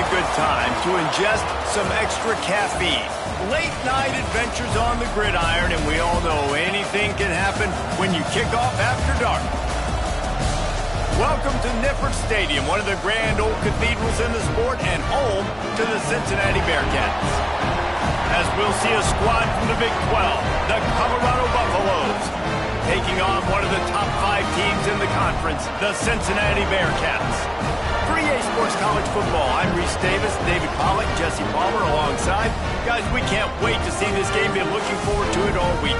good time to ingest some extra caffeine. Late night adventures on the gridiron, and we all know anything can happen when you kick off after dark. Welcome to Nippert Stadium, one of the grand old cathedrals in the sport and home to the Cincinnati Bearcats. As we'll see a squad from the Big 12, the Colorado Buffaloes, taking on one of the top 5 teams in the conference, the Cincinnati Bearcats. For EA Sports College Football, I'm Reese Davis, David Pollack, Jesse Palmer alongside. Guys, we can't wait to see this game. Been looking forward to it all week.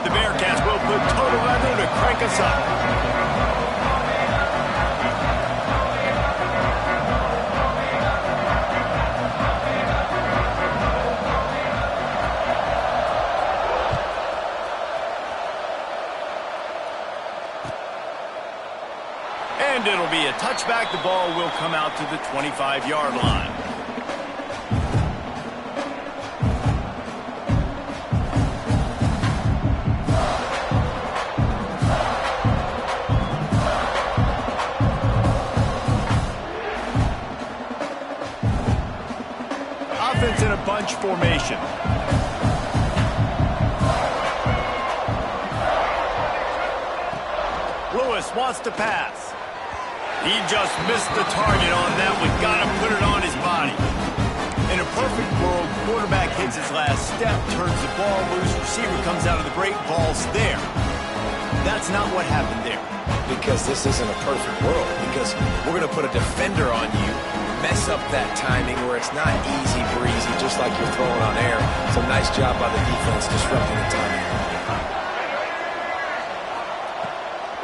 The Bearcats will put total revenue to crank us up. And it'll be a touchback. The ball will come out to the 25-yard line. Offense in a bunch formation. Lewis wants to pass. He just missed the target on that one. Got to put it on his body. In a perfect world, quarterback hits his last step, turns the ball loose, receiver comes out of the break, ball's there. That's not what happened there. Because this isn't a perfect world. Because we're going to put a defender on you, mess up that timing where it's not easy breezy, just like you're throwing on air. So nice job by the defense disrupting the timing.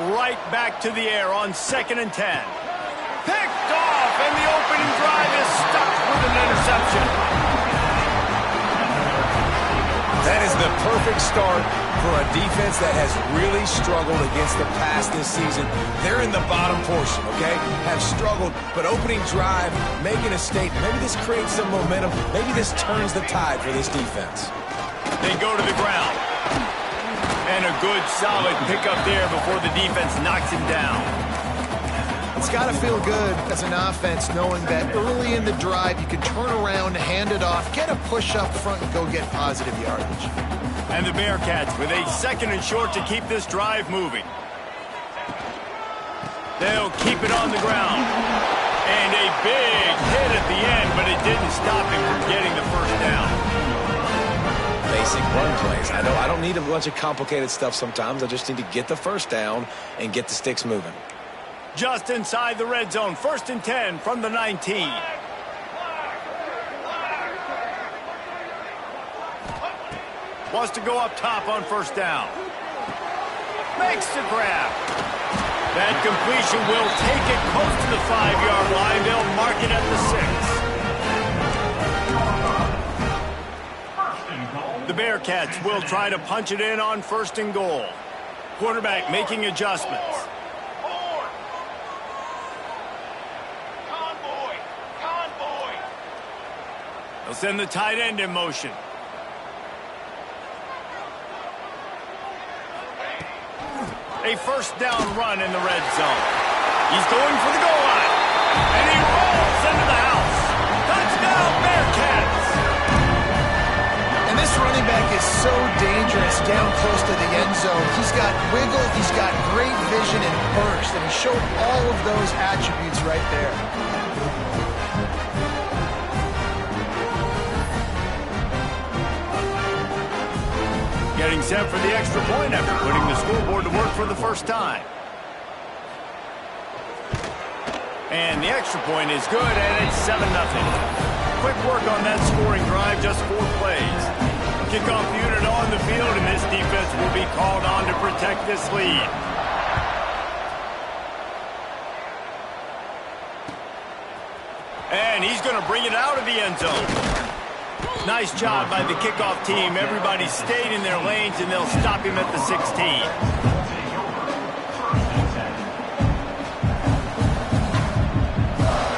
Right back to the air on 2nd and 10. Picked off, and the opening drive is stuck with an interception. That is the perfect start for a defense that has really struggled against the pass this season. They're in the bottom portion, okay? Have struggled, but opening drive, making a statement. Maybe this creates some momentum. Maybe this turns the tide for this defense. They go to the ground. And a good, solid pickup there before the defense knocks him down. It's got to feel good as an offense knowing that early in the drive you can turn around, hand it off, get a push up front, and go get positive yardage. And the Bearcats with a 2nd and short to keep this drive moving. They'll keep it on the ground. And a big hit at the end, but it didn't stop him from getting the first down. Basic run plays. I know I don't need a bunch of complicated stuff sometimes. I just need to get the first down and get the sticks moving. Just inside the red zone, 1st and 10 from the 19. Wants to go up top on 1st down. Makes the grab. That completion will take it close to the 5-yard line. They'll mark it at the 6. The Bearcats will try to punch it in on 1st and goal. Quarterback making adjustments. They'll send the tight end in motion. A 1st down run in the red zone. He's going for the goal line. And he rolls into the house. Touchdown, Bearcats! And this running back is so dangerous down close to the end zone. He's got wiggle, he's got great vision and burst, and he showed all of those attributes right there. Getting set for the extra point after putting the scoreboard to work for the first time. And the extra point is good, and it's 7-0. Quick work on that scoring drive, just 4 plays. Kickoff unit on the field, and this defense will be called on to protect this lead. And he's going to bring it out of the end zone. Nice job by the kickoff team. Everybody stayed in their lanes, and they'll stop him at the 16.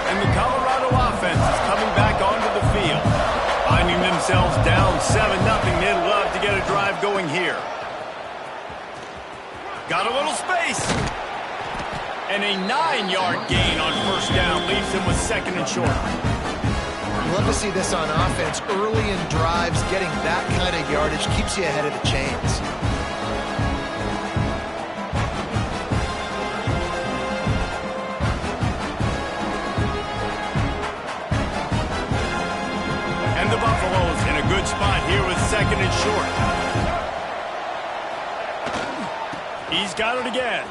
And the Colorado offense is coming back onto the field, finding themselves down 7-0 going here. Got a little space. And a 9-yard gain on first down leaves him with second and short. You love to see this on offense. Early in drives, getting that kind of yardage keeps you ahead of the chains. And the Buffaloes in a good spot here with second and short. He's got it again.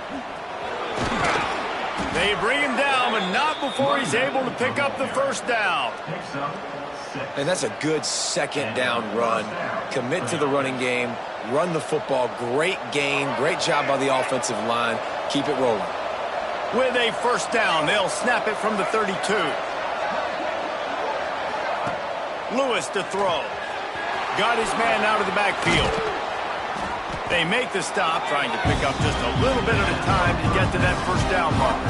They bring him down, but not before he's able to pick up the first down. And that's a good second down run. Commit to the running game, run the football. Great gain, great job by the offensive line. Keep it rolling. With a first down, they'll snap it from the 32. Lewis to throw. Got his man out of the backfield. They make the stop, trying to pick up just a little bit at a time to get to that first down mark.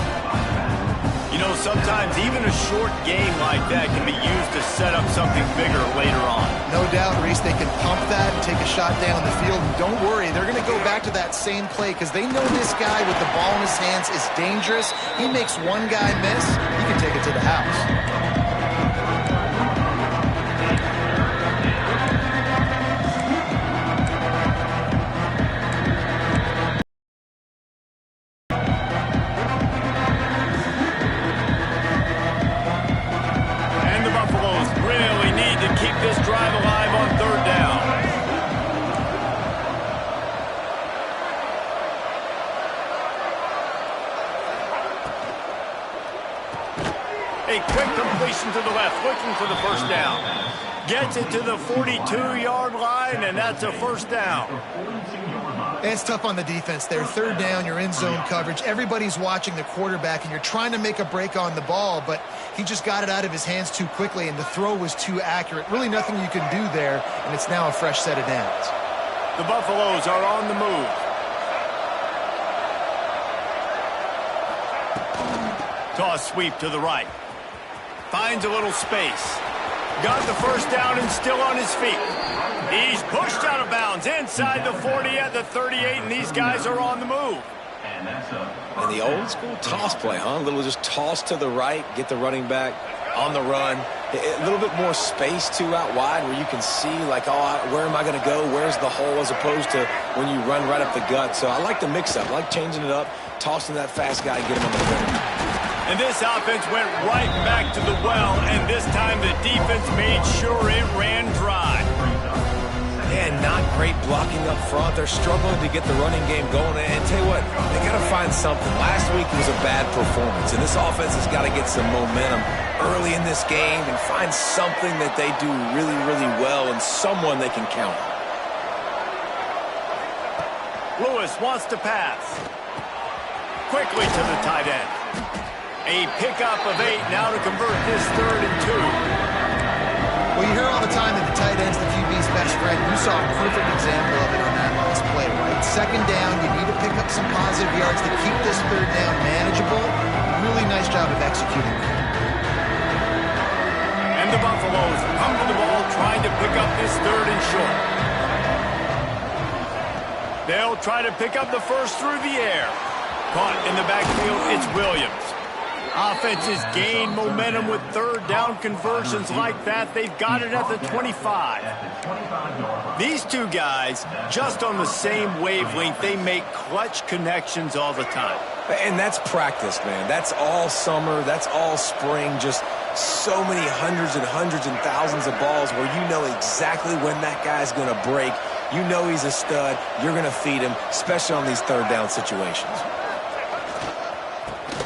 You know, sometimes even a short game like that can be used to set up something bigger later on. No doubt, Reese, they can pump that and take a shot down the field. And don't worry, they're going to go back to that same play because they know this guy with the ball in his hands is dangerous. He makes one guy miss, he can take it to the house. A quick completion to the left, looking for the first down. Gets it to the 42-yard line, and that's a first down. It's tough on the defense there. Third down, you're in zone coverage. Everybody's watching the quarterback, and you're trying to make a break on the ball, but he just got it out of his hands too quickly, and the throw was too accurate. Really nothing you can do there, and it's now a fresh set of downs. The Buffaloes are on the move. Toss sweep to the right. Finds a little space. Got the first down and still on his feet. He's pushed out of bounds inside the 40 at the 38, and these guys are on the move. And the old school toss play, huh? A little just toss to the right, get the running back on the run. A little bit more space, too, out wide where you can see, like, oh, where am I going to go? Where's the hole? As opposed to when you run right up the gut. So I like the mix-up. I like changing it up, tossing that fast guy, get him on the field. And this offense went right back to the well, and this time the defense made sure it ran dry. And not great blocking up front. They're struggling to get the running game going. And tell you what, they got to find something. Last week was a bad performance, and this offense has got to get some momentum early in this game and find something that they do really, really well and someone they can count on. Lewis wants to pass. Quickly to the tight end. A pickup of 8 now to convert this 3rd and 2. Well, you hear all the time that the tight end's the QB's best friend. You saw a perfect example of it on that last play, right? Second down, you need to pick up some positive yards to keep this third down manageable. Really nice job of executing. And the Buffaloes come to the ball trying to pick up this 3rd and short. They'll try to pick up the first through the air. Caught in the backfield, it's Williams. Offenses gain momentum with third down conversions like that. They've got it at the 25. These two guys, just on the same wavelength, they make clutch connections all the time. And that's practice, man. That's all summer. That's all spring. Just so many hundreds and thousands of balls where you know exactly when that guy's going to break. You know he's a stud. You're going to feed him, especially on these third down situations.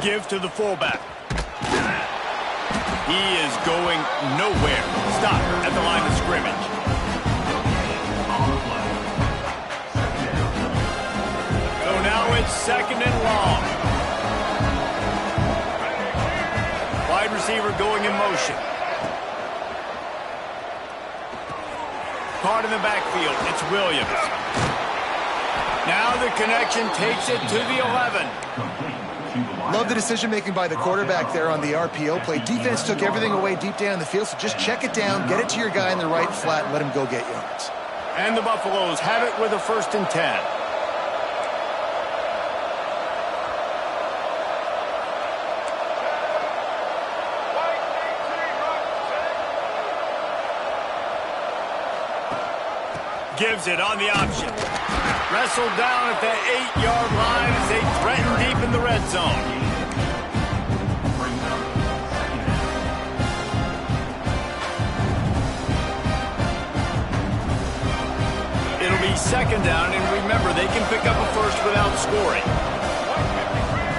Give to the fullback. He is going nowhere. Stop at the line of scrimmage. So now it's 2nd and long. Wide receiver going in motion. Caught in the backfield. It's Williams. Now the connection takes it to the 11. Love the decision-making by the quarterback there on the RPO play. Defense took everything away deep down the field, so just check it down, get it to your guy in the right flat, and let him go get yards. And the Buffaloes have it with a 1st and 10. Gives it on the option. Wrestled down at the 8-yard line as they threaten deep in the red zone. It'll be 2nd down, and remember, they can pick up a first without scoring.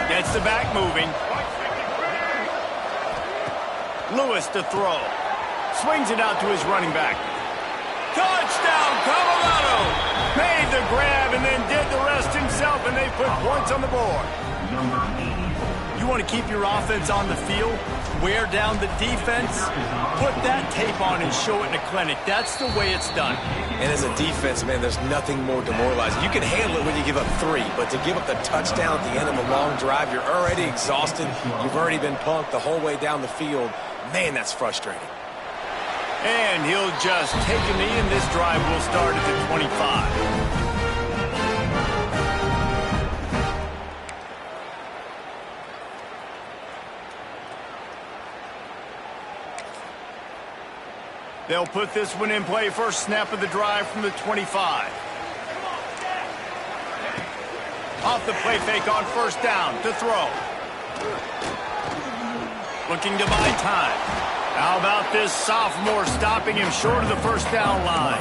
Gets the back moving. Lewis to throw. Swings it out to his running back. Touchdown, Colorado! Made the grab and then did the rest himself, and they put points on the board. You want to keep your offense on the field? Wear down the defense? Put that tape on and show it in a clinic. That's the way it's done. And as a defense, man, there's nothing more demoralizing. You can handle it when you give up 3, but to give up the touchdown at the end of a long drive, you're already exhausted. You've already been punked the whole way down the field. Man, that's frustrating. And he'll just take a knee, and this drive will start at the 25. They'll put this one in play. First snap of the drive from the 25. Off the play fake on 1st down to throw. Looking to buy time. How about this sophomore stopping him short of the 1st down line?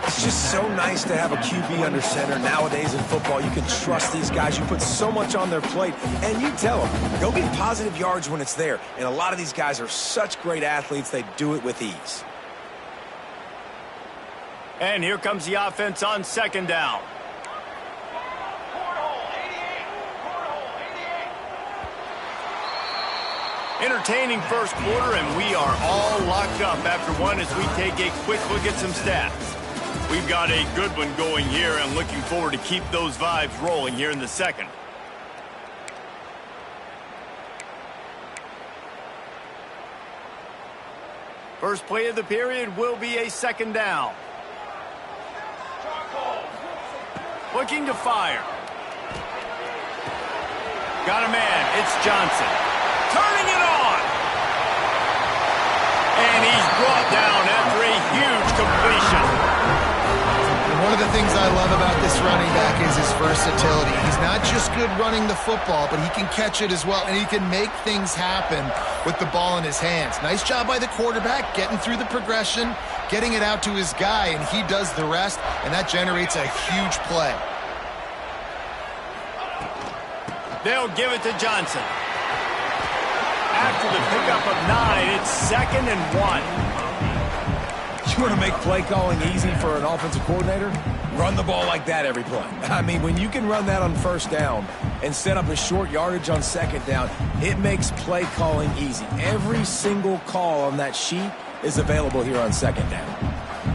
It's just so nice to have a QB under center. Nowadays in football, you can trust these guys. You put so much on their plate, and you tell them, go get positive yards when it's there. And a lot of these guys are such great athletes, they do it with ease. And here comes the offense on 2nd down. Entertaining first quarter, and we are all locked up after one as we take a quick look at some stats. We've got a good one going here, and looking forward to keep those vibes rolling here in the 2nd. First play of the period will be a 2nd down. Looking to fire. Got a man. It's Johnson. Turning it on. And he's brought down after a huge completion. And one of the things I love about this running back is his versatility. He's not just good running the football, but he can catch it as well, and he can make things happen with the ball in his hands. Nice job by the quarterback, getting through the progression, getting it out to his guy, and he does the rest, and that generates a huge play. They'll give it to Johnson. After the pickup of 9, it's 2nd and 1. You want to make play calling easy for an offensive coordinator? Run the ball like that every play. I mean, when you can run that on 1st down and set up a short yardage on 2nd down, it makes play calling easy. Every single call on that sheet is available here on 2nd down.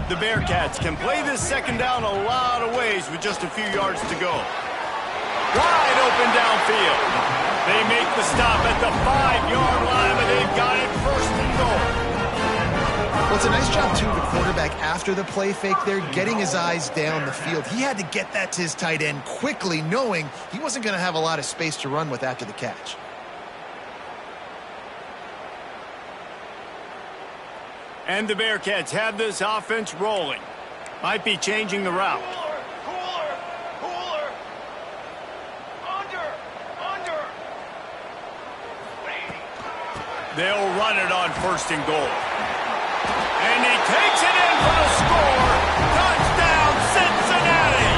The Bearcats can play this 2nd down a lot of ways with just a few yards to go. Wide open downfield. They make the stop at the 5-yard line, but they've got it 1st and goal. Well, it's a nice job, too, the quarterback after the play fake there, getting his eyes down the field. He had to get that to his tight end quickly, knowing he wasn't going to have a lot of space to run with after the catch. And the Bearcats have this offense rolling. Might be changing the route. They'll run it on 1st and goal. And he takes it in for the score. Touchdown, Cincinnati!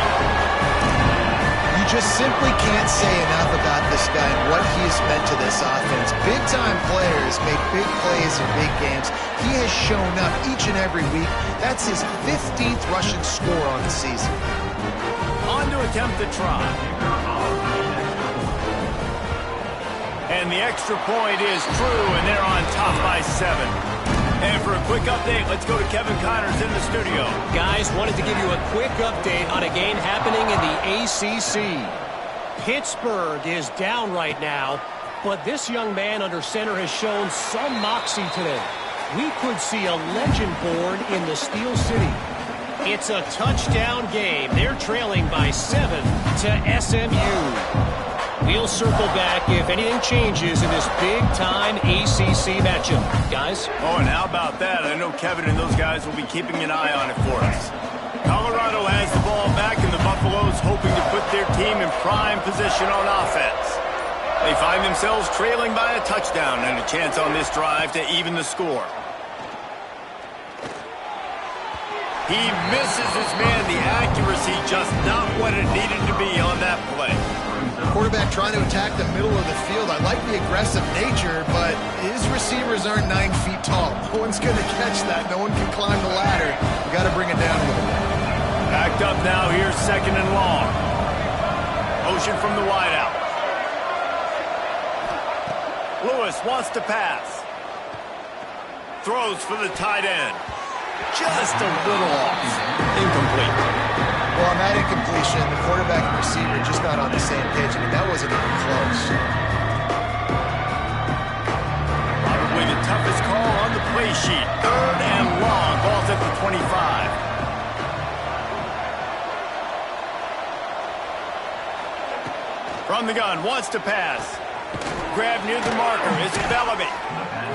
You just simply can't say enough about this guy and what he has meant to this offense. Big-time players make big plays in big games. He has shown up each and every week. That's his 15th rushing score on the season. On to attempt the try. And the extra point is true, and they're on top by 7. And for a quick update, let's go to Kevin Connors in the studio. Guys, wanted to give you a quick update on a game happening in the ACC. Pittsburgh is down right now, but this young man under center has shown some moxie today. We could see a legend born in the Steel City. It's a touchdown game. They're trailing by 7 to SMU. We'll circle back if anything changes in this big-time ACC matchup. Guys? Oh, and how about that? I know Kevin and those guys will be keeping an eye on it for us. Colorado has the ball back, and the Buffaloes hoping to put their team in prime position on offense. They find themselves trailing by a touchdown and a chance on this drive to even the score. He misses his man. The accuracy just not what it needed to be on that play. Quarterback trying to attack the middle of the field. I like the aggressive nature, but his receivers aren't 9 feet tall. No one's going to catch that. No one can climb the ladder. You got to bring it down a little bit. Backed up now. Here's 2nd and long. Motion from the wideout. Lewis wants to pass. Throws for the tight end. Just a little off. Incomplete. Well, on that incompletion, the quarterback and receiver just not on the same page. I mean, that wasn't even close. Probably the toughest call on the play sheet. 3rd and long. Ball's at the 25. From the gun, wants to pass. Grab near the marker. It's Bellamy.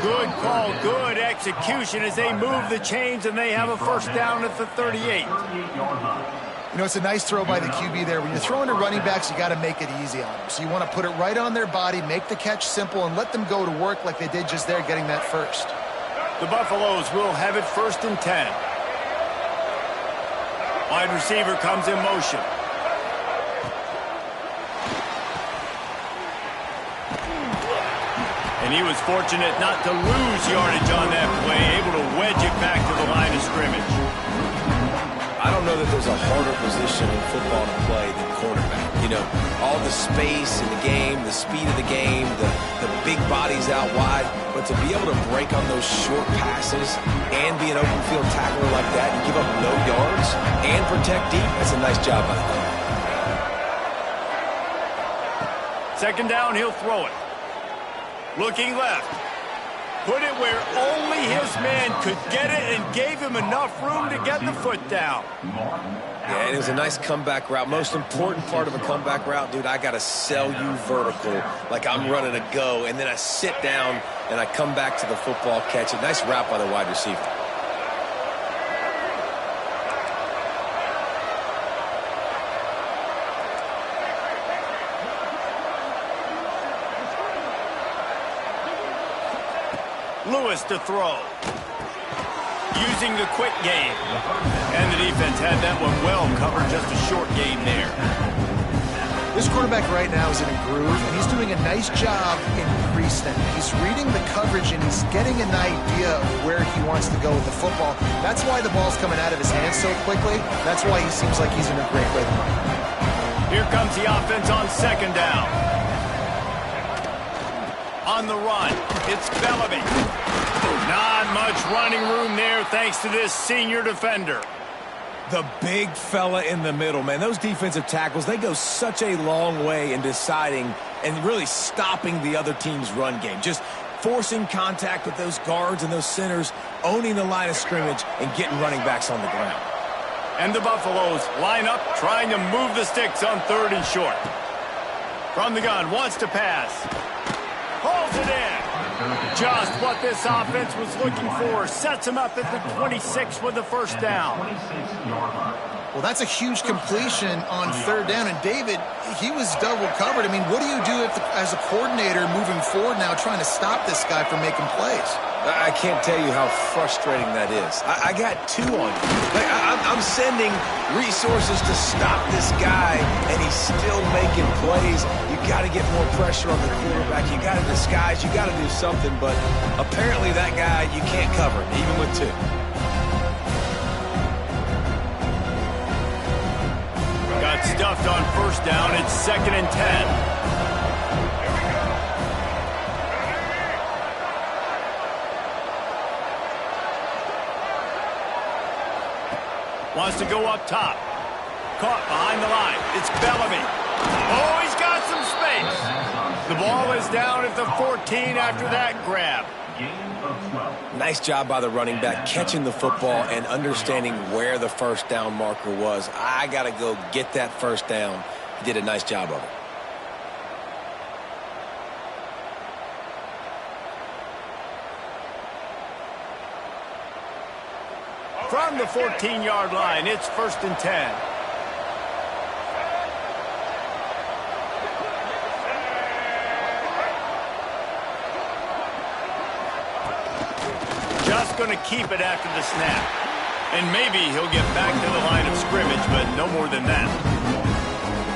Good call, good execution as they move the chains, and they have a first down at the 38. You know, it's a nice throw by the QB there. When you're throwing to running backs, you got to make it easy on them. So you want to put it right on their body, make the catch simple, and let them go to work like they did just there, getting that first. The Buffaloes will have it 1st and 10. Wide receiver comes in motion. And he was fortunate not to lose yardage on that play, able to wedge it back to the line of scrimmage. I don't know that there's a harder position in football to play than quarterback. You know, all the space in the game, the speed of the game, the big bodies out wide. But to be able to break on those short passes and be an open field tackler like that and give up no yards and protect deep, that's a nice job by the quarterback. 2nd down, he'll throw it. Looking left. Put it where only his man could get it and gave him enough room to get the foot down. Yeah, and it was a nice comeback route. Most important part of a comeback route, dude, I got to sell you vertical like I'm running a go, and then I sit down and I come back to the football, catch it. Nice route by the wide receiver. Lewis to throw. Using the quick game. And the defense had that one well covered, just a short game there. This quarterback right now is in a groove, and he's doing a nice job in pre-snap. He's reading the coverage, and he's getting an idea of where he wants to go with the football. That's why the ball's coming out of his hands so quickly. That's why he seems like he's in a great rhythm. Here comes the offense on 2nd down. On the run, it's Bellamy. Not much running room there thanks to this senior defender. The big fella in the middle, man. Those defensive tackles, they go such a long way in deciding and really stopping the other team's run game. Just forcing contact with those guards and those centers, owning the line of scrimmage, and getting running backs on the ground. And the Buffaloes line up, trying to move the sticks on 3rd and short. From the gun, wants to pass. Pulls it in. Just what this offense was looking for. Sets him up at the 26 with the first down. Well, that's a huge completion on 3rd down. And David, he was double covered. I mean, what do you do if as a coordinator moving forward now trying to stop this guy from making plays? I can't tell you how frustrating that is. I got 2 on you. Like, I'm sending resources to stop this guy, and he's still making plays. You got to get more pressure on the quarterback. You got to disguise. You got to do something. But apparently that guy, you can't cover him, even with 2. Got stuffed on 1st down. It's 2nd and 10. Wants to go up top. Caught behind the line. It's Bellamy. Oh, he's got some space. The ball is down at the 14 after that grab. Nice job by the running back, catching the football and understanding where the first down marker was. I got to go get that first down. He did a nice job of it. From the 14-yard line, it's 1st and 10. Just going to keep it after the snap. And maybe he'll get back to the line of scrimmage, but no more than that.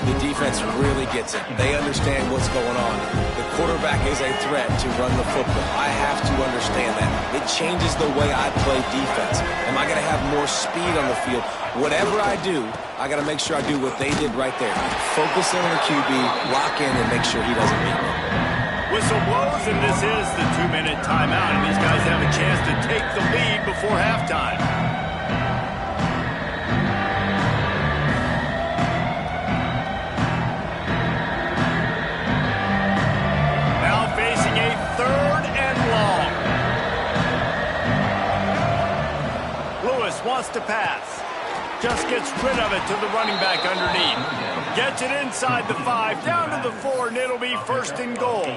The defense really gets it. They understand what's going on. The quarterback is a threat to run the football. I have to understand that. It changes the way I play defense. Am I going to have more speed on the field? Whatever I do, I got to make sure I do what they did right there. Focus in on the QB, lock in, and make sure he doesn't beat me. Whistle blows, and this is the 2-minute timeout, and these guys have a chance to take the lead before halftime. Now facing a 3rd and long. Lewis wants to pass. Just gets rid of it to the running back underneath. Gets it inside the 5, down to the 4, and it'll be 1st and goal.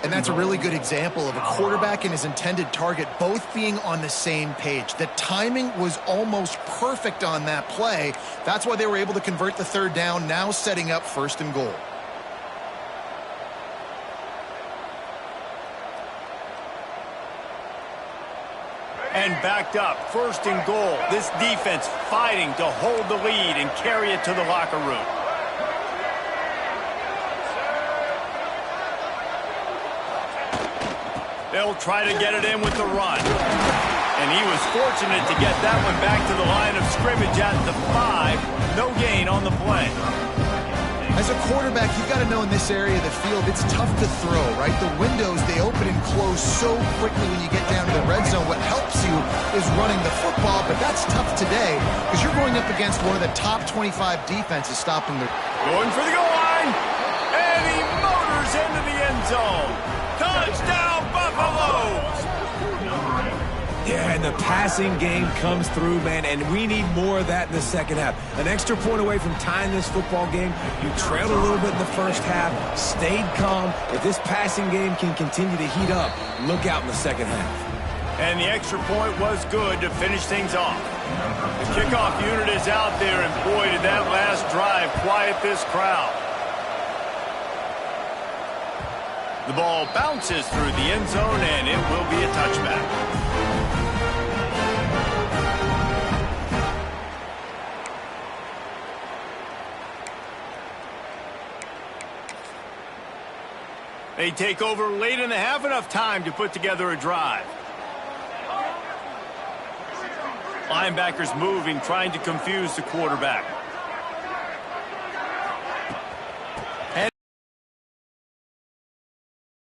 And that's a really good example of a quarterback and his intended target both being on the same page. The timing was almost perfect on that play. That's why they were able to convert the 3rd down, now setting up 1st and goal. And backed up, 1st and goal. This defense fighting to hold the lead and carry it to the locker room. They'll try to get it in with the run. And he was fortunate to get that one back to the line of scrimmage at the 5. No gain on the play. As a quarterback, you've got to know in this area of the field, it's tough to throw, right? The windows, they open and close so quickly when you get down to the red zone. What helps you is running the football, but that's tough today because you're going up against one of the top 25 defenses stopping the... Going for the goal line, and he motors into the end zone. Touchdown, Buffaloes! Yeah, and the passing game comes through, man, and we need more of that in the second half. An extra point away from tying this football game. You trailed a little bit in the first half, stayed calm. If this passing game can continue to heat up, look out in the second half. And the extra point was good to finish things off. The kickoff unit is out there, and boy, did that last drive quiet this crowd. The ball bounces through the end zone, and it will be a touchback. They take over late in the half, enough time to put together a drive. Linebackers moving, trying to confuse the quarterback. And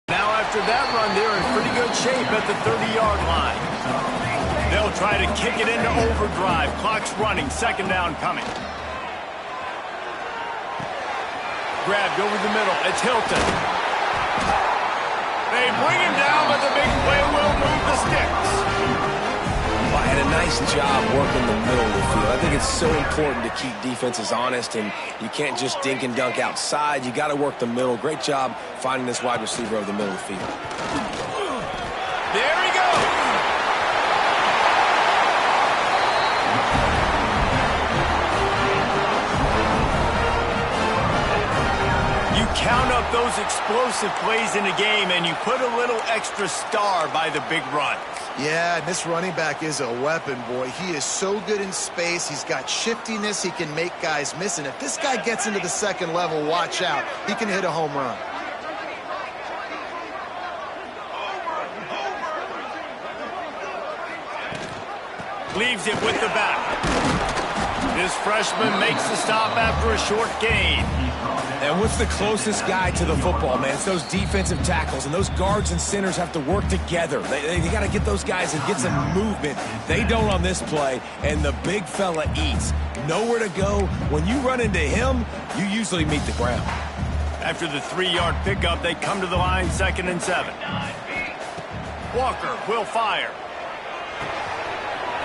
now after that run, they're in pretty good shape at the 30-yard line. They'll try to kick it into overdrive. Clock's running, 2nd down coming. Grabbed over the middle. It's Hilton. They bring him down, but the big play will move the sticks. Well, I had a nice job working the middle of the field. I think it's so important to keep defenses honest, and you can't just dink and dunk outside. You got to work the middle. Great job finding this wide receiver over the middle of the field. There he goes. Count up those explosive plays in a game, and you put a little extra star by the big runs. Yeah, and this running back is a weapon, boy. He is so good in space. He's got shiftiness. He can make guys miss. And if this guy gets into the 2nd level, watch out. He can hit a home run. Leaves it with the back. This freshman makes the stop after a short gain. And what's the closest guy to the football, man? It's those defensive tackles, and those guards and centers have to work together. They got to get those guys and get some movement. They don't on this play, and the big fella eats. Nowhere to go. When you run into him, you usually meet the ground. After the 3-yard pickup, they come to the line, 2nd and 7. Walker will fire.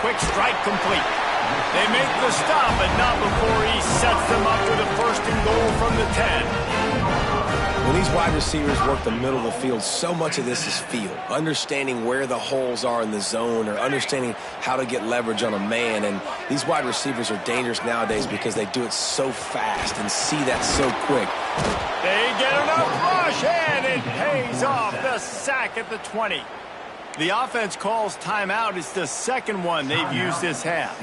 Quick strike complete. They make the stop, but not before he sets them up with a first and goal from the 10. When these wide receivers work the middle of the field, so much of this is feel. Understanding where the holes are in the zone or understanding how to get leverage on a man. And these wide receivers are dangerous nowadays because they do it so fast and see that so quick. They get enough rush, and it pays off. The sack at the 20. The offense calls timeout. It's the second one they've used this half.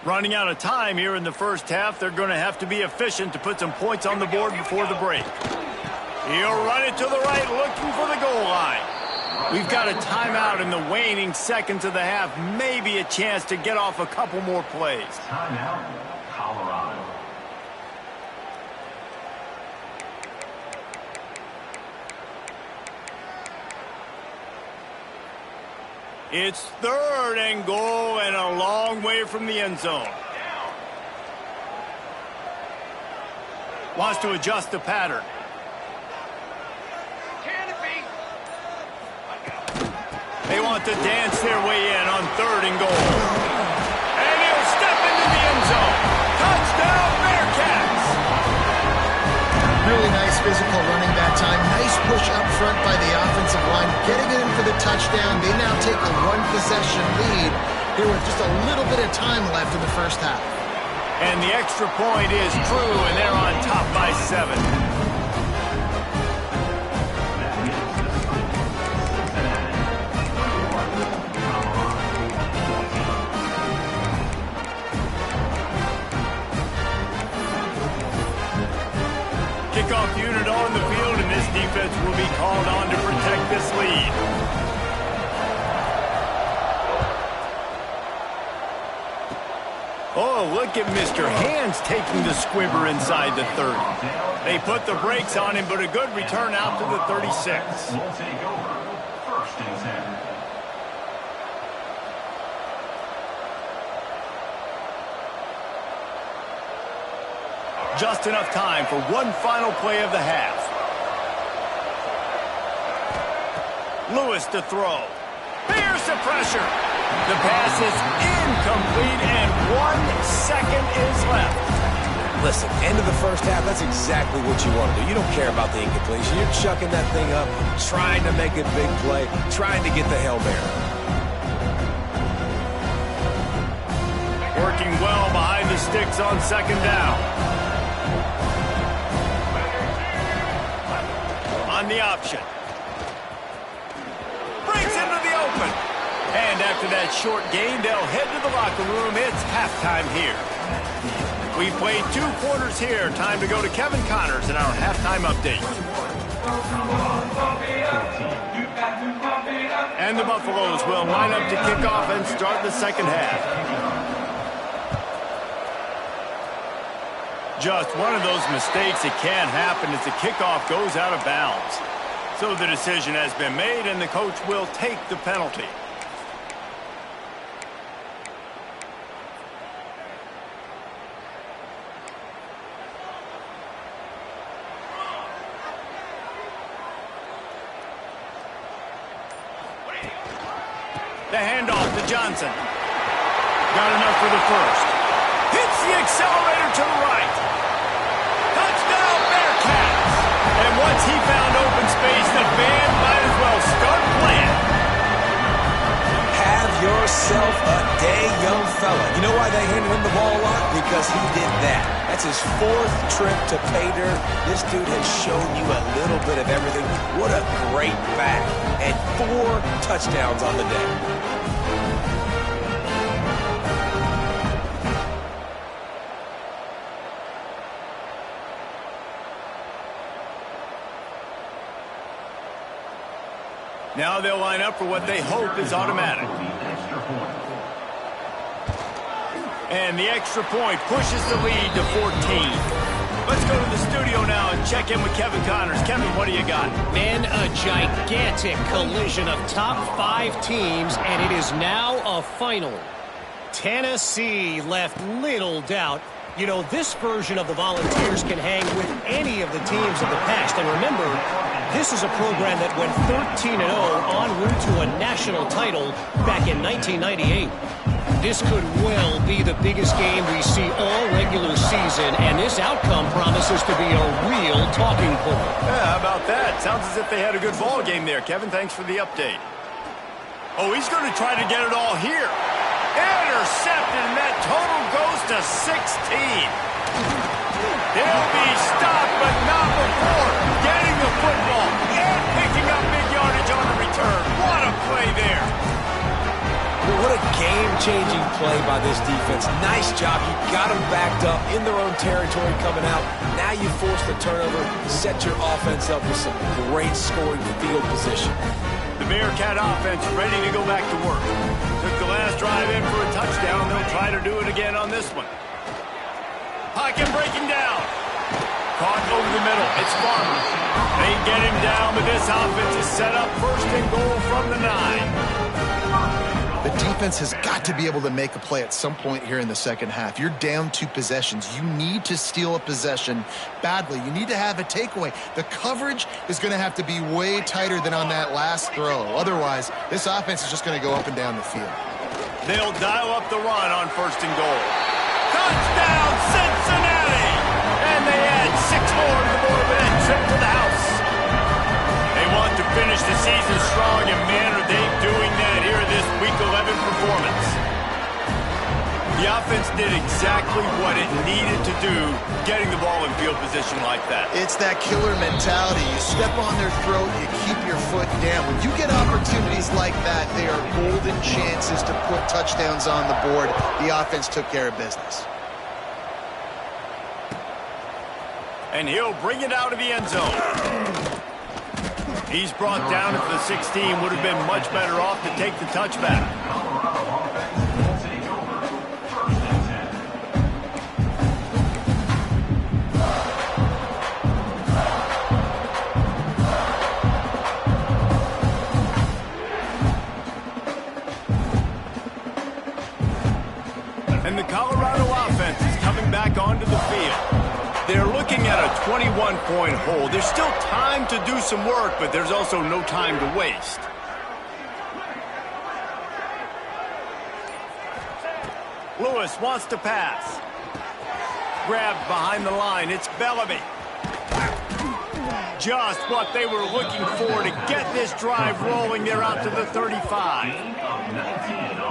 Running out of time here in the first half. They're going to have to be efficient to put some points on the board before the break. He'll run it to the right, looking for the goal line. We've got a timeout in the waning seconds of the half. Maybe a chance to get off a couple more plays. Timeout, Colorado. It's third and goal and a long way from the end zone. Wants to adjust the pattern. They want to dance their way in on third and goal. And he'll step into the end zone. Touchdown, Bearcats! Really nice physical running that time. Nice push up front by the offensive line. Getting it in for the touchdown. They now take a one-possession lead here with just a little bit of time left in the first half. And the extra point is true, and they're on top by 7. Kickoff unit on the field, and this defense will be called on to protect this lead. Oh, look at Mr. Hands taking the squibber inside the 30. They put the brakes on him, but a good return out to the 36. We'll take over first and 10. Just enough time for one final play of the half. Lewis to throw. Here's the pressure. The pass is incomplete, and 1 second is left. Listen, end of the first half, that's exactly what you want to do. You don't care about the incompletion. You're chucking that thing up, trying to make a big play, trying to get the Hail Mary. Working well behind the sticks on second down. On the option. Breaks into the open. And after that short gain, they'll head to the locker room. It's halftime here. We've played 2 quarters here. Time to go to Kevin Connors in our halftime update. And the Buffaloes will line up to kick off and start the second half. Just one of those mistakes that can happen as the kickoff goes out of bounds. So the decision has been made, and the coach will take the penalty. The handoff to Johnson. Got enough for the first. Hits the accelerator to the right. Touchdown, Bearcats! And once he found open space, the band might as well start playing. Have yourself a day, young fella. You know why they handed him the ball a lot? Because he did that. That's his 4th trip to pay dirt. This dude has shown you a little bit of everything. What a great back. And 4 touchdowns on the day. Now they'll line up for what they hope is automatic. And the extra point pushes the lead to 14. Let's go to the studio now and check in with Kevin Connors. Kevin, what do you got? Man, a gigantic collision of top 5 teams, and it is now a final. Tennessee left little doubt. You know, this version of the Volunteers can hang with any of the teams of the past. And remember, this is a program that went 13-0 en route to a national title back in 1998. This could well be the biggest game we see all regular season, and this outcome promises to be a real talking point. Yeah, how about that? Sounds as if they had a good ball game there. Kevin, thanks for the update. Oh, he's going to try to get it all here. Intercepted, and that total goes to 16. They'll be stopped, but not before getting the football and picking up big yardage on the return. What a play there. What a game-changing play by this defense. Nice job. You got them backed up in their own territory coming out. Now you force the turnover, set your offense up with some great scoring field position. The Bearcat offense ready to go back to work. Took the last drive in for a touchdown. They'll try to do it again on this one. Pocket breaking down. Caught over the middle. It's Farmer. They get him down, but this offense is set up first and goal from the 9. The defense has got to be able to make a play at some point here in the second half. You're down 2 possessions. You need to steal a possession badly. You need to have a takeaway. The coverage is going to have to be way tighter than on that last throw. Otherwise, this offense is just going to go up and down the field. They'll dial up the run on first and goal. Touchdown, Cincinnati! And they add 6 more to the board with that trip to the house. They want to finish the season strong, and man, are they doing that here in this Week 11 performance. The offense did exactly what it needed to do, getting the ball in field position like that. It's that killer mentality. You step on their throat, you keep your foot down. When you get opportunities like that, they are golden chances to put touchdowns on the board. The offense took care of business. And he'll bring it out of the end zone. He's brought down at the 16. Would have been much better off to take the touchback. And the Colorado offense is coming back onto the field. They're looking at a 21-point hole. There's still time to do some work, but there's also no time to waste. Lewis wants to pass. Grabbed behind the line. It's Bellamy. Just what they were looking for to get this drive rolling. They're out to the 35.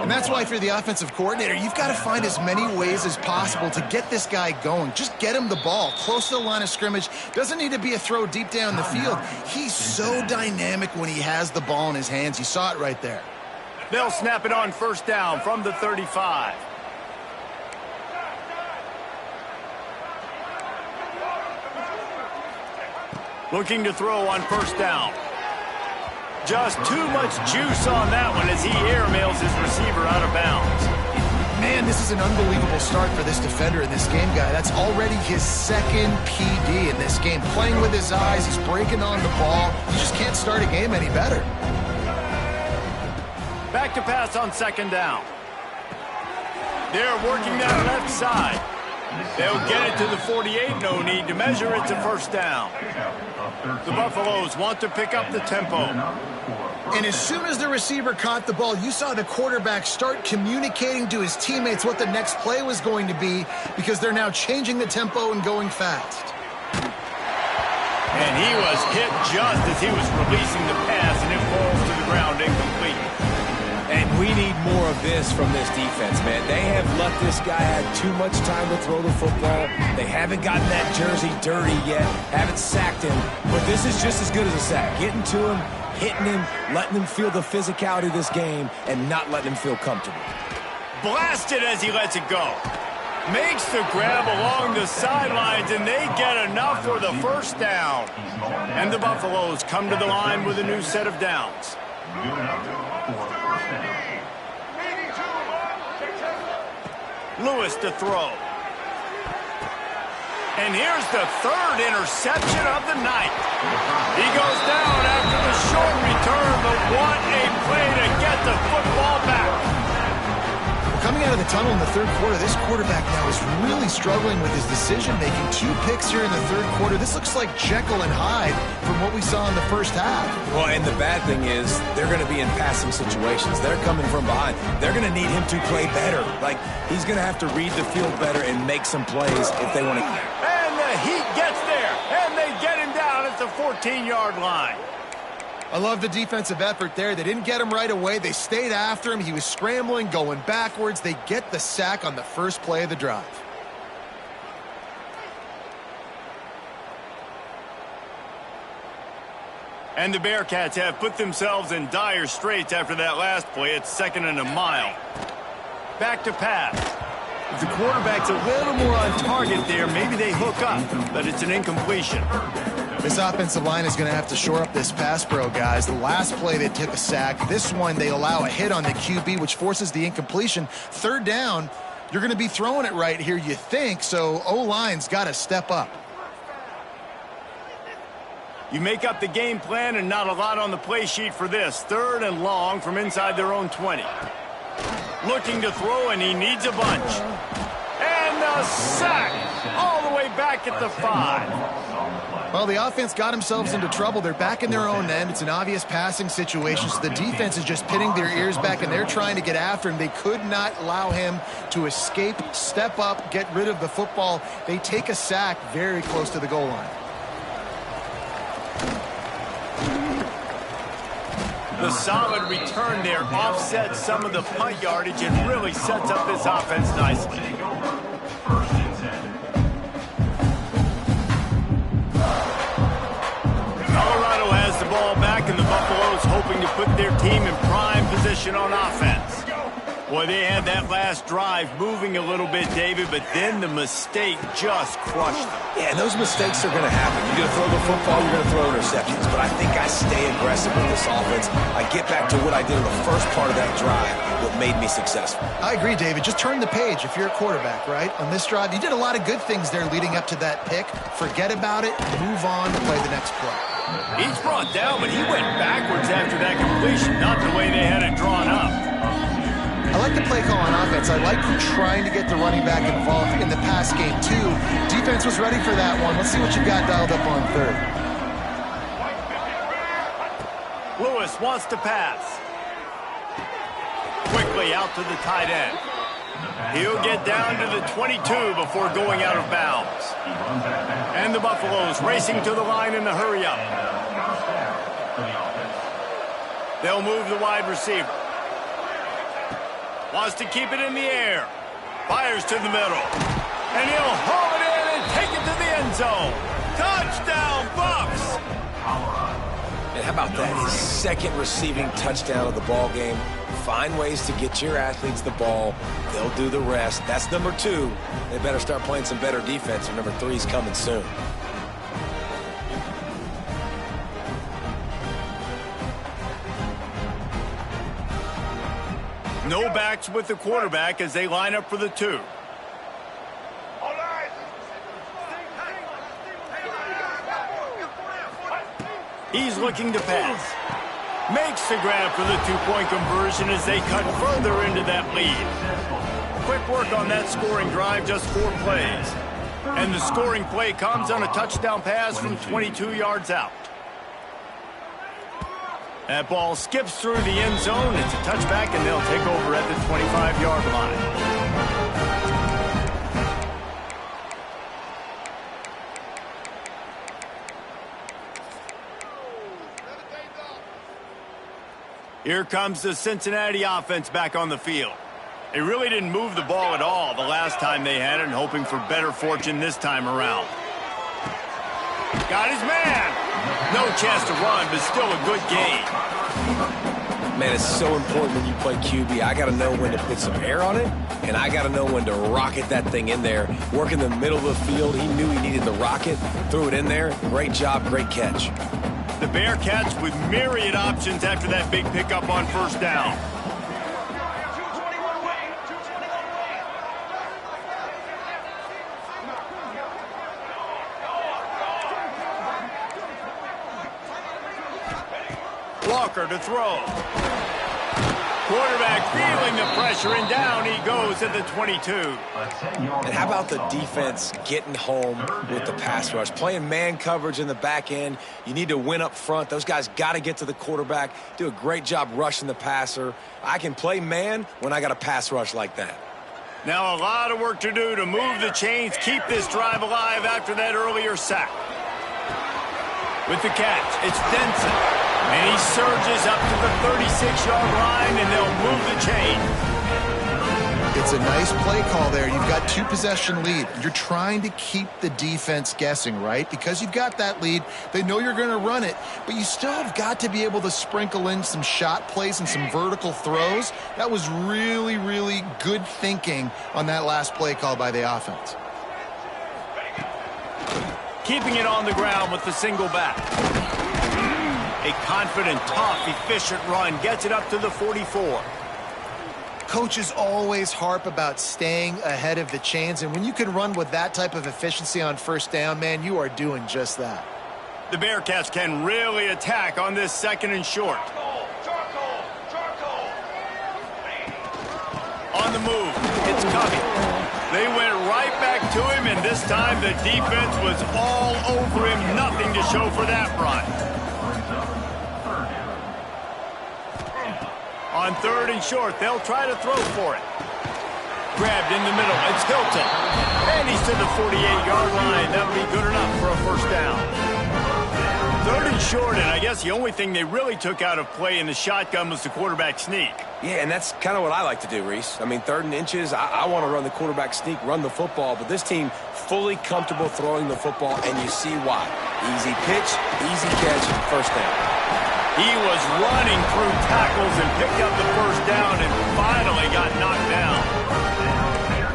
And that's why, if you're the offensive coordinator, you've got to find as many ways as possible to get this guy going. Just get him the ball close to the line of scrimmage. Doesn't need to be a throw deep down the field. He's so dynamic when he has the ball in his hands. You saw it right there. They'll snap it on first down from the 35. Looking to throw on first down. Just too much juice on that one as he airmails his receiver out of bounds. Man, this is an unbelievable start for this defender in this game, guy. That's already his 2nd PD in this game. Playing with his eyes, he's breaking on the ball. You just can't start a game any better. Back to pass on second down. They're working that left side. They'll get it to the 48. No need to measure. It's a first down. The Buffaloes want to pick up the tempo. And as soon as the receiver caught the ball, you saw the quarterback start communicating to his teammates what the next play was going to be, because they're now changing the tempo and going fast. And he was hit just as he was releasing the pass, and it falls to the ground incomplete. And we need more of this from this defense, man. They have let this guy have too much time to throw the football. They haven't gotten that jersey dirty yet, haven't sacked him. But this is just as good as a sack. Getting to him, hitting him, letting him feel the physicality of this game, and not letting him feel comfortable. Blasted as he lets it go. Makes the grab along the sidelines, and they get enough for the first down. And the Buffaloes come to the line with a new set of downs. Lewis to throw. And here's the third interception of the night. He goes down after the short return, but what a play to get the football back. Coming out of the tunnel in the third quarter, this quarterback now is really struggling with his decision-making. 2 picks here in the third quarter. This looks like Jekyll and Hyde from what we saw in the first half. Well, and the bad thing is they're going to be in passing situations. They're coming from behind. They're going to need him to play better. Like, he's going to have to read the field better and make some plays if they want to. And the Heat gets there, and they get him down at the 14-yard line. I love the defensive effort there. They didn't get him right away. They stayed after him. He was scrambling, going backwards. They get the sack on the first play of the drive. And the Bearcats have put themselves in dire straits after that last play. It's 2nd and a mile. Back to pass. If the quarterback's a little more on target there, maybe they hook up, but it's an incompletion. This offensive line is going to have to shore up this pass pro, guys. The last play they took a sack. This one they allow a hit on the QB, which forces the incompletion. 3rd down, you're going to be throwing it right here, you think, so O-line's got to step up. You make up the game plan and not a lot on the play sheet for this. 3rd and long from inside their own 20. Looking to throw, and he needs a bunch. And the sack all the way back at the 5. Well, the offense got themselves into trouble. They're back in their own end. It's an obvious passing situation, so the defense is just pinning their ears back, and they're trying to get after him. They could not allow him to escape, step up, get rid of the football. They take a sack very close to the goal line. The solid return there offsets some of the punt yardage and really sets up this offense nicely. Colorado has the ball back, and the Buffaloes hoping to put their team in prime position on offense. Boy, they had that last drive moving a little bit, David, but then the mistake just crushed them. Yeah, and those mistakes are going to happen. You're going to throw the football, you're going to throw interceptions. But I think I stay aggressive with this offense. I get back to what I did in the first part of that drive, what made me successful. I agree, David. Just turn the page if you're a quarterback, right? On this drive, you did a lot of good things there leading up to that pick. Forget about it, move on, play the next play. He's brought down, but he went backwards after that completion, not the way they had it drawn up. I like the play call on offense. I like trying to get the running back involved in the pass game, too. Defense was ready for that one. Let's see what you got dialed up on 3rd. Lewis wants to pass. Quickly out to the tight end. He'll get down to the 22 before going out of bounds. And the Buffaloes racing to the line in the hurry-up. They'll move the wide receiver. Wants to keep it in the air. Fires to the middle. And he'll haul it in and take it to the end zone. Touchdown, Bucs! And how about that? His 2nd receiving touchdown of the ball game. Find ways to get your athletes the ball. They'll do the rest. That's number 2. They better start playing some better defense, and number 3 is coming soon. No backs with the quarterback as they line up for the 2. He's looking to pass. Makes the grab for the 2-point conversion as they cut further into that lead. Quick work on that scoring drive, just 4 plays. And the scoring play comes on a touchdown pass from 22 yards out. That ball skips through the end zone. It's a touchback, and they'll take over at the 25-yard line. Here comes the Cincinnati offense back on the field. They really didn't move the ball at all the last time they had it, and hoping for better fortune this time around. Got his man. No chance to run, but still a good game. Man, it's so important when you play QB. I got to know when to put some air on it, and I got to know when to rocket that thing in there. Work in the middle of the field. He knew he needed the rocket. Threw it in there. Great job, great catch. The Bearcats with myriad options after that big pickup on 1st down. Walker to throw. Quarterback feeling the pressure, and down he goes at the 22. And how about the defense getting home with the pass rush? Playing man coverage in the back end. You need to win up front. Those guys got to get to the quarterback, do a great job rushing the passer. I can play man when I got a pass rush like that. Now a lot of work to do to move the chains, keep this drive alive after that earlier sack. With the catch, it's Denson. And he surges up to the 36-yard line, and they'll move the chain. It's a nice play call there. You've got 2-possession lead. You're trying to keep the defense guessing, right? Because you've got that lead, they know you're going to run it, but you still have got to be able to sprinkle in some shot plays and some vertical throws. That was really, really good thinking on that last play call by the offense. Keeping it on the ground with the single back. A confident, tough, efficient run gets it up to the 44. Coaches always harp about staying ahead of the chains, and when you can run with that type of efficiency on first down, man, you are doing just that. The Bearcats can really attack on this 2nd and short. On the move, it's Covey. They went right back to him, and this time the defense was all over him. Nothing to show for that run. On 3rd and short, they'll try to throw for it. Grabbed in the middle, it's Hilton. And he's to the 48-yard line. That'll be good enough for a first down. 3rd and short, and I guess the only thing they really took out of play in the shotgun was the quarterback sneak. Yeah, and that's kind of what I like to do, Reese. I mean, 3rd and inches, I want to run the quarterback sneak, run the football, but this team fully comfortable throwing the football, and you see why. Easy pitch, easy catch, first down. He was running through tackles and picked up the first down and finally got knocked down.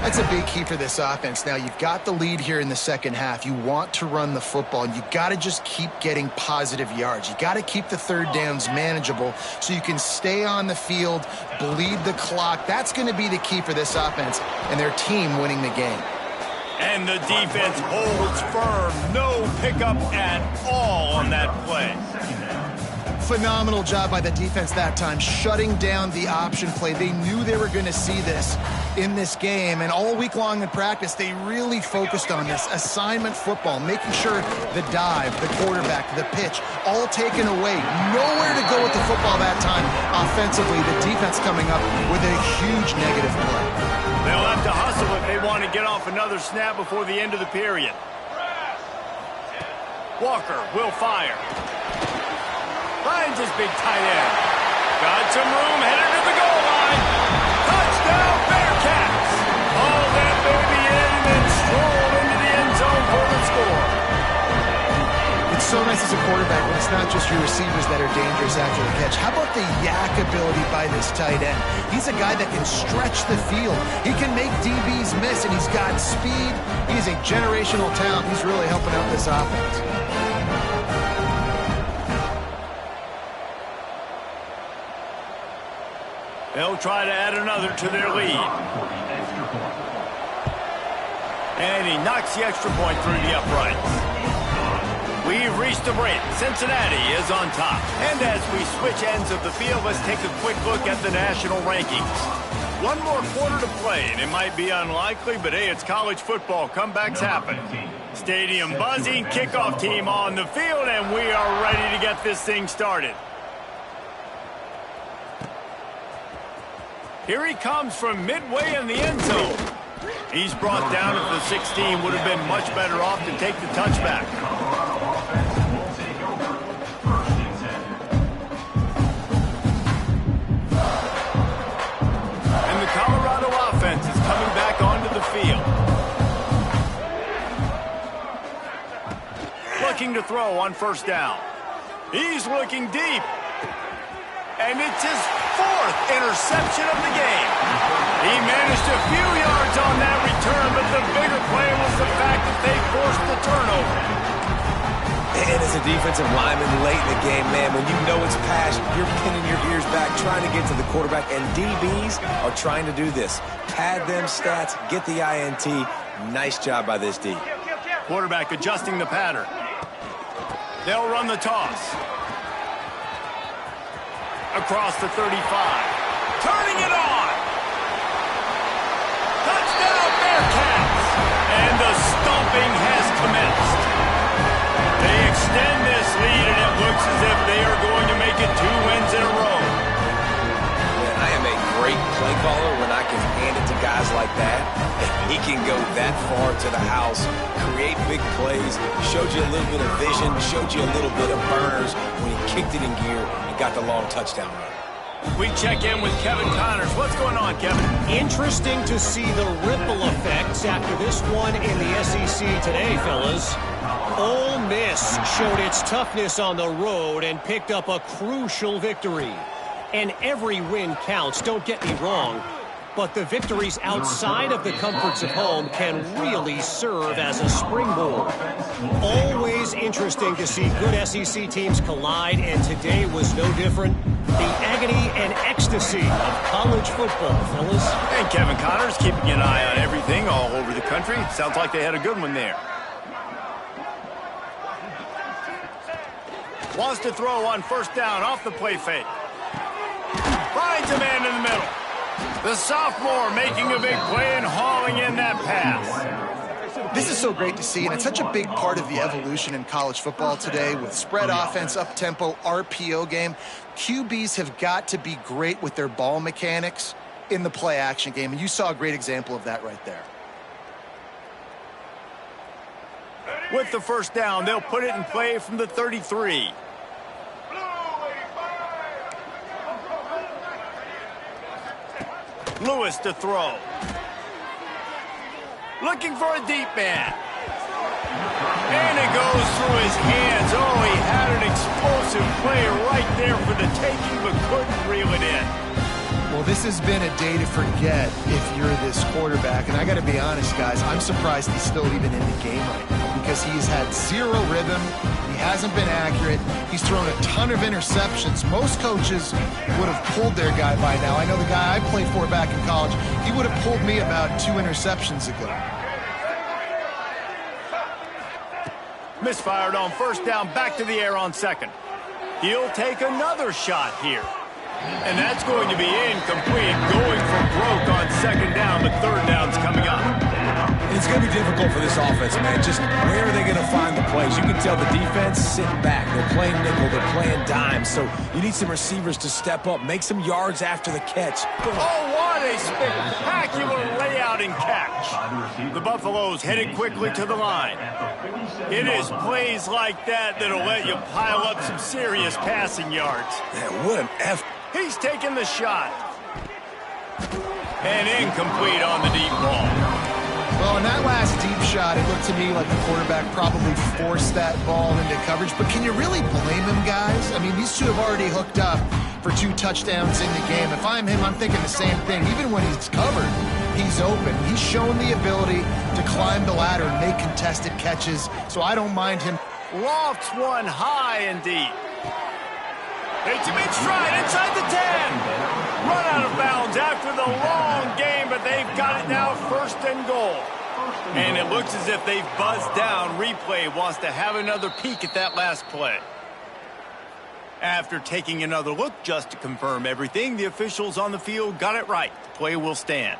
That's a big key for this offense. Now, you've got the lead here in the second half. You want to run the football, and you got to just keep getting positive yards. You got to keep the 3rd downs manageable so you can stay on the field, bleed the clock. That's going to be the key for this offense and their team winning the game. And the defense holds firm. No pickup at all on that play. Phenomenal job by the defense that time, shutting down the option play. They knew they were going to see this in this game, and all week long in practice, they really focused on this assignment football, making sure the dive, the quarterback, the pitch, all taken away. Nowhere to go with the football that time offensively. The defense coming up with a huge negative play. They'll have to hustle if they want to get off another snap before the end of the period. Walker will fire. Finds his big tight end. Got some room, headed to the goal line. Touchdown, Bearcats! All that baby in and then stroll into the end zone for the score. It's so nice as a quarterback when it's not just your receivers that are dangerous after the catch. How about the yak ability by this tight end? He's a guy that can stretch the field. He can make DBs miss, and he's got speed. He's a generational talent. He's really helping out this offense. They'll try to add another to their lead. And he knocks the extra point through the uprights. We've reached the break. Cincinnati is on top. And as we switch ends of the field, let's take a quick look at the national rankings. One more quarter to play, and it might be unlikely, but hey, it's college football. Comebacks happen. Stadium buzzing, kickoff team on the field, and we are ready to get this thing started. Here he comes from midway in the end zone. He's brought down at the 16. Would have been much better off to take the touchback. And the Colorado offense is coming back onto the field. Looking to throw on first down. He's looking deep. And it's his 4th interception of the game. He managed a few yards on that return, but the bigger play was the fact that they forced the turnover. And as a defensive lineman late in the game, man, when you know it's pass, you're pinning your ears back, trying to get to the quarterback, and DBs are trying to do this. Pad them stats, get the INT. Nice job by this D. Quarterback adjusting the pattern. They'll run the toss. Across the 35. Turning it on. Touchdown, Bearcats. And the stomping has commenced. They extend this lead, and it looks as if they are going to make it 2 wins in a row. Man, I am a great play caller when I can hand it to guys like that. And he can go that far to the house, create big plays, showed you a little bit of vision, showed you a little bit of burners when he kicked it in gear and got the long touchdown run. We check in with Kevin Connors. What's going on, Kevin? Interesting to see the ripple effects after this one in the SEC today, fellas. Ole Miss showed its toughness on the road and picked up a crucial victory. And every win counts, don't get me wrong, but the victories outside of the comforts of home can really serve as a springboard. Always interesting to see good SEC teams collide, and today was no different. The agony and ecstasy of college football, fellas. And Kevin Connors keeping an eye on everything all over the country. Sounds like they had a good one there. Wants to throw on first down off the play fake. Finds a man in the middle. The sophomore making a big play and hauling in that pass. This is so great to see, and it's such a big part of the evolution in college football today with spread offense, up-tempo, RPO game. QBs have got to be great with their ball mechanics in the play-action game, and you saw a great example of that right there. With the first down, they'll put it in play from the 33. Lewis to throw. Looking for a deep man. And it goes through his hands. Oh, he had an explosive play right there for the taking, but couldn't reel it in. Well, this has been a day to forget if you're this quarterback. And I got to be honest, guys, I'm surprised he's still even in the game right now because he's had zero rhythm. He hasn't been accurate. He's thrown a ton of interceptions. Most coaches would have pulled their guy by now. I know the guy I played for back in college, he would have pulled me about 2 interceptions ago. Misfired on first down, back to the air on second. He'll take another shot here. And that's going to be incomplete, going for broke on second down, but third down's coming up. And it's going to be difficult for this offense, man. Just where are they going to find the plays? You can tell the defense sitting back. They're playing nickel, they're playing dime. So you need some receivers to step up, make some yards after the catch. Oh, what a spectacular layout and catch. The Buffaloes headed quickly to the line. It is plays like that that'll let you pile up some serious passing yards. Man, what an F. He's taking the shot. And incomplete on the deep ball. Well, in that last deep shot, it looked to me like the quarterback probably forced that ball into coverage. But can you really blame him, guys? I mean, these two have already hooked up for 2 touchdowns in the game. If I'm him, I'm thinking the same thing. Even when he's covered, he's open. He's shown the ability to climb the ladder and make contested catches, so I don't mind him. Lofts one high and deep. Takes him in stride inside the 10. Run out of bounds after the long game, but they've got it now first and goal. And it looks as if they've buzzed down. Replay wants to have another peek at that last play. After taking another look just to confirm everything, the officials on the field got it right. The play will stand.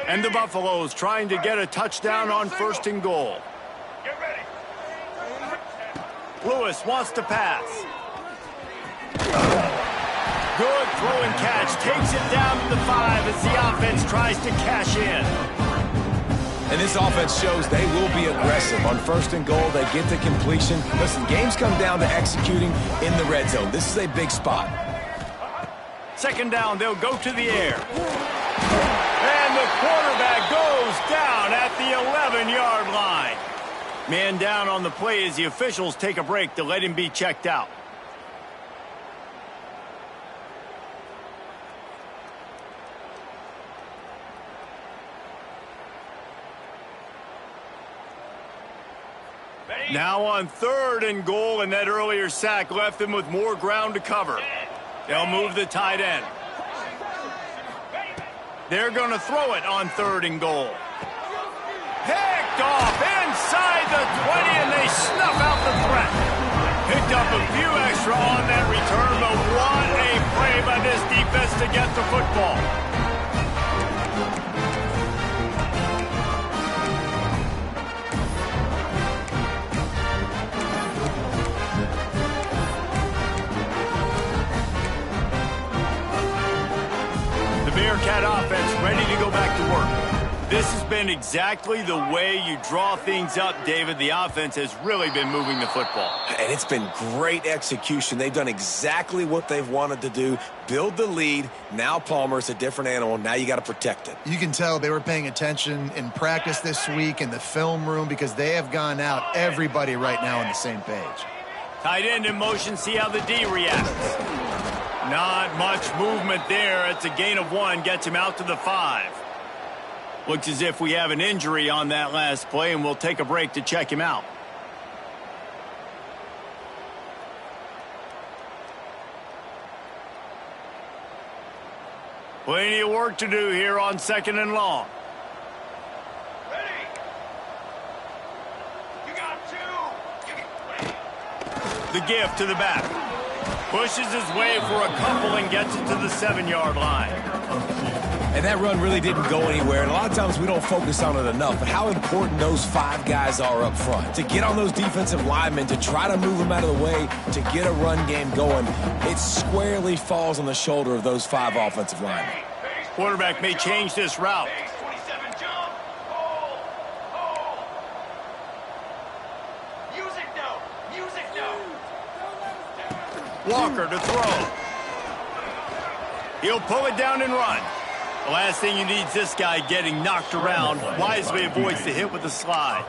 And the Buffaloes trying to get a touchdown on first and goal. Lewis wants to pass. Good throw and catch. Takes it down to the 5 as the offense tries to cash in. And this offense shows they will be aggressive. On first and goal, they get the completion. Listen, games come down to executing in the red zone. This is a big spot. Second down, they'll go to the air. And the quarterback goes down at the 11-yard line. Man down on the play as the officials take a break to let him be checked out. Now on third and goal, and that earlier sack left them with more ground to cover. They'll move the tight end. They're going to throw it on third and goal. Picked off inside the 20, and they snuff out the threat. Picked up a few extra on that return, but what a play by this defense to get the football. The Bearcat offense ready to go back to work. This has been exactly the way you draw things up, David. The offense has really been moving the football. And it's been great execution. They've done exactly what they've wanted to do. Build the lead. Now Palmer's a different animal. Now you got to protect it. You can tell they were paying attention in practice this week in the film room because they have gone out, everybody right now on the same page. Tight end in motion, see how the D reacts. Not much movement there. It's a gain of 1, gets him out to the 5. Looks as if we have an injury on that last play, and we'll take a break to check him out. Plenty of work to do here on 2nd and long. Ready. You got 2. The gift to the back. Pushes his way for a couple and gets it to the 7-yard line. And that run really didn't go anywhere. And a lot of times we don't focus on it enough. But how important those 5 guys are up front. To get on those defensive linemen, to try to move them out of the way, to get a run game going, it squarely falls on the shoulder of those 5 offensive linemen. Quarterback may change this route. 27 jump. Hold. Hold. Music note. Music note. Walker to throw. He'll pull it down and run. The last thing you need is this guy getting knocked around. Wisely avoids the hit with the slide.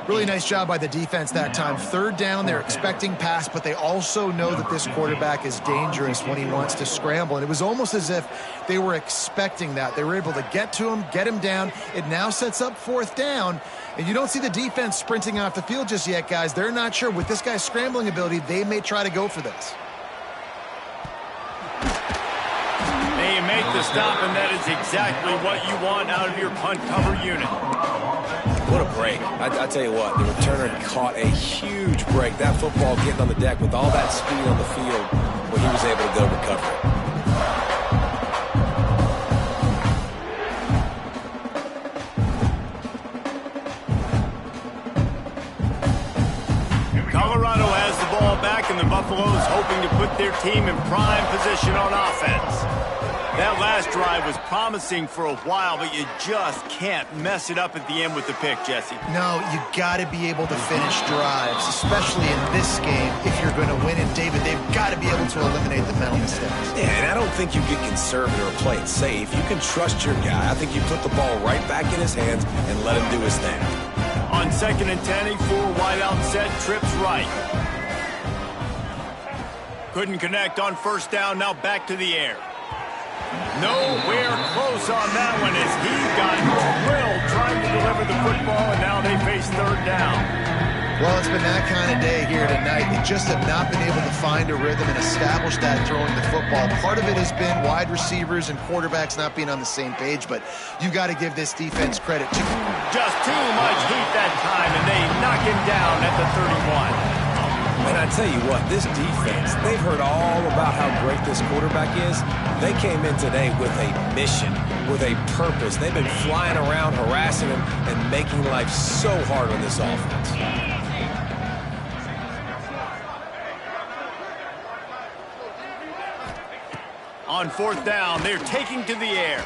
Really nice job by the defense that time. 3rd down, they're expecting pass, but they also know that this quarterback is dangerous when he wants to scramble. And it was almost as if they were expecting that. They were able to get to him, get him down. It now sets up 4th down. And you don't see the defense sprinting off the field just yet, guys. They're not sure. With this guy's scrambling ability, they may try to go for this. They make the stop, and that is exactly what you want out of your punt cover unit. What a break. I tell you what, the returner caught a huge break. That football getting on the deck with all that speed on the field, but he was able to go recover it. Colorado has the ball back, and the Buffaloes hoping to put their team in prime position on offense. That last drive was promising for a while, but you just can't mess it up at the end with the pick, Jesse. No, you got to be able to finish drives, especially in this game if you're going to win. And, David, they've got to be able to eliminate the mental mistakes. Yeah, and I don't think you get conservative or play it safe. You can trust your guy. I think you put the ball right back in his hands and let him do his thing. On 2nd and 10, a 4-wide-out set, trips right. Couldn't connect on 1st down, now back to the air. Nowhere close on that one as he got drilled trying to deliver the football, and now they face 3rd down. Well, it's been that kind of day here tonight. They just have not been able to find a rhythm and establish that throwing the football. Part of it has been wide receivers and quarterbacks not being on the same page, but you got to give this defense credit too. Just too much heat that time, and they knock him down at the 31. And I tell you what, this defense, they've heard all about how great this quarterback is. They came in today with a mission, with a purpose. They've been flying around, harassing him, and making life so hard on this offense. On 4th down, they're taking to the air.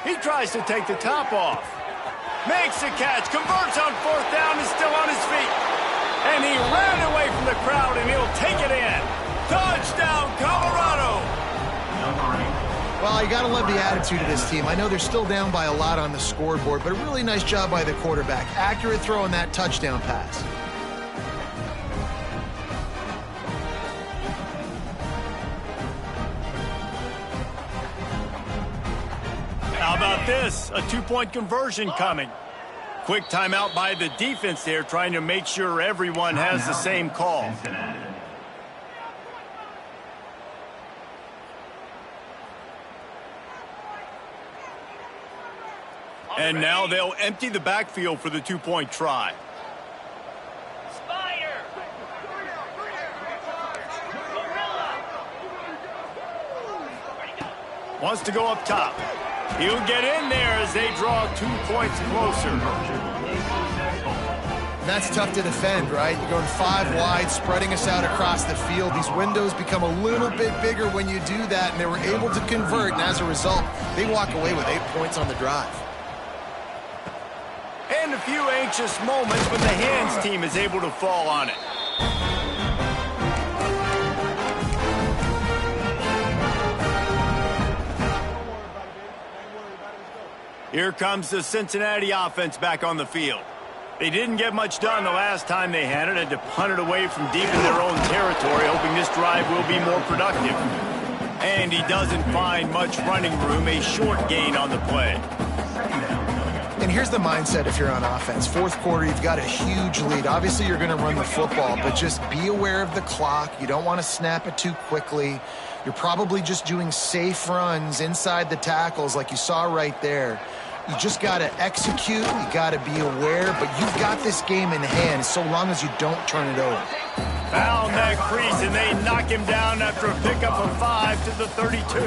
He tries to take the top off. Makes the catch, converts on 4th down, is still on his feet. And he ran away from the crowd, and he'll take it in. Touchdown, Colorado! Well, you got to love the attitude of this team. I know they're still down by a lot on the scoreboard, but a really nice job by the quarterback. Accurate throw on that touchdown pass. How about this? A 2-point conversion coming. Quick timeout by the defense there, trying to make sure everyone has the same call. And now they'll empty the backfield for the 2-point try. Wants to go up top. He'll get in there as they draw 2 points closer. That's tough to defend, right? You're going 5 wide, spreading us out across the field. These windows become a little bit bigger when you do that, and they were able to convert, and as a result, they walk away with 8 points on the drive. And a few anxious moments when the hands team is able to fall on it. Here comes the Cincinnati offense back on the field. They didn't get much done the last time they had it. Had to punt it away from deep in their own territory, hoping this drive will be more productive. And he doesn't find much running room, a short gain on the play. And here's the mindset if you're on offense. 4th quarter, you've got a huge lead. Obviously, you're going to run the football, but just be aware of the clock. You don't want to snap it too quickly. You're probably just doing safe runs inside the tackles like you saw right there. You just got to execute. You got to be aware, but you've got this game in hand so long as you don't turn it over. Found that crease, and they knock him down after a pickup of 5 to the 32.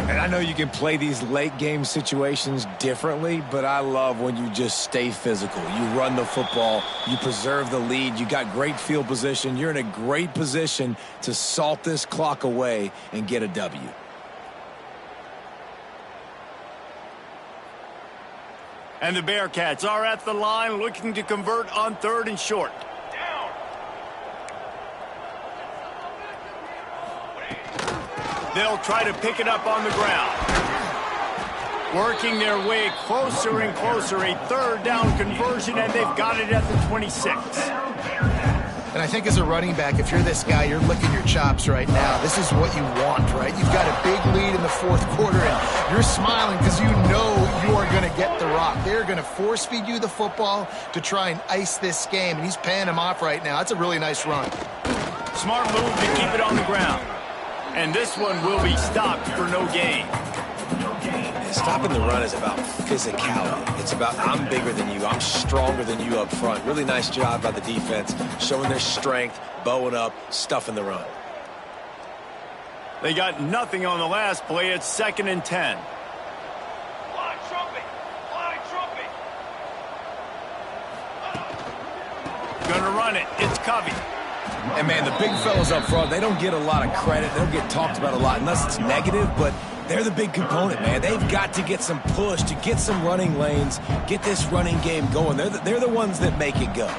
And I know you can play these late game situations differently, but I love when you just stay physical. You run the football, you preserve the lead, you got great field position, you're in a great position to salt this clock away and get a W. And the Bearcats are at the line looking to convert on 3rd and short. They'll try to pick it up on the ground. Working their way closer and closer, a 3rd down conversion, and they've got it at the 26. And I think as a running back, if you're this guy, you're licking your chops right now. This is what you want, right? You've got a big lead in the 4th quarter, and you're smiling because you know you are going to get the rock. They're going to force feed you the football to try and ice this game, and he's paying him off right now. That's a really nice run. Smart move to keep it on the ground. And this one will be stopped for no gain. Stopping the run is about physicality. It's about I'm bigger than you, I'm stronger than you up front. Really nice job by the defense, showing their strength, bowing up, stuffing the run. They got nothing on the last play. It's 2nd and 10. Fly trumpet! Fly trumpet! Gonna run it. It's Covey. And, man, the big fellas up front, they don't get a lot of credit. They don't get talked about a lot unless it's negative, but they're the big component, man. They've got to get some push, to get some running lanes, get this running game going. They're the ones that make it go.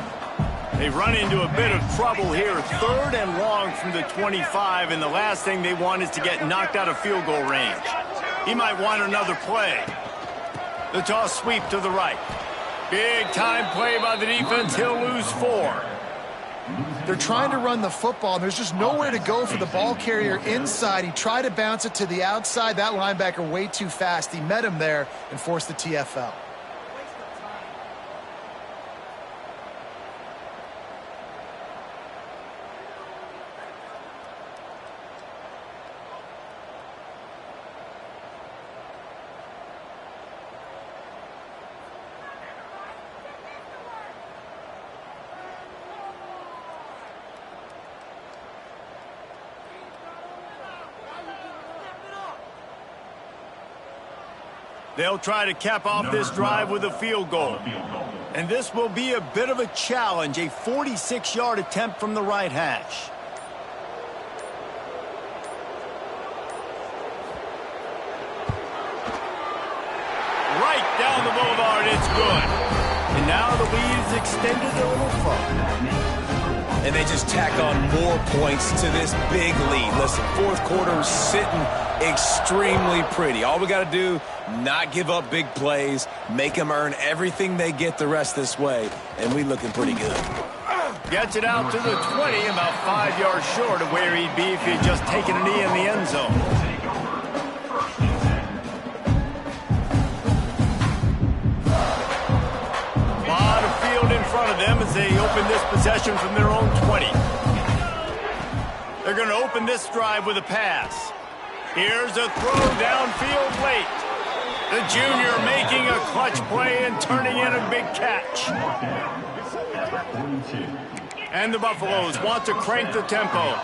They run into a bit of trouble here. 3rd and long from the 25, and the last thing they want is to get knocked out of field goal range. He might want another play. The toss sweep to the right. Big time play by the defense. He'll lose 4. They're trying to run the football, and there's just nowhere to go for the ball carrier inside. He tried to bounce it to the outside. That linebacker way too fast. He met him there and forced the TFL. They'll try to cap off this drive with a field goal. And this will be a bit of a challenge, a 46-yard attempt from the right hash. Right down the boulevard, it's good. And now the lead is extended a little further. And they just tack on more points to this big lead. Listen, 4th quarter sitting extremely pretty. All we got to do, not give up big plays, make them earn everything they get the rest this way, and we looking pretty good. Gets it out to the 20, about 5 yards short of where he'd be if he'd just taken a knee in the end zone. Lot of field in front of them as they open this possession from their own 20. They're going to open this drive with a pass. Here's a throw downfield late. The junior making a clutch play and turning in a big catch. And the Buffaloes want to crank the tempo.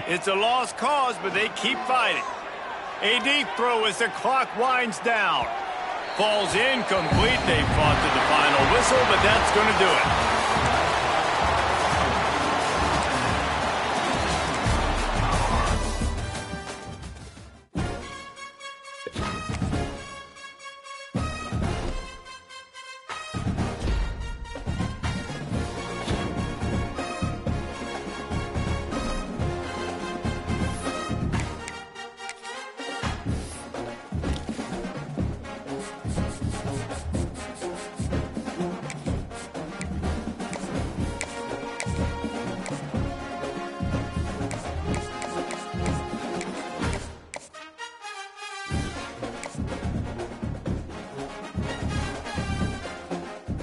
It's a lost cause, but they keep fighting. A deep throw as the clock winds down. Falls incomplete. They fought to the final whistle, but that's going to do it.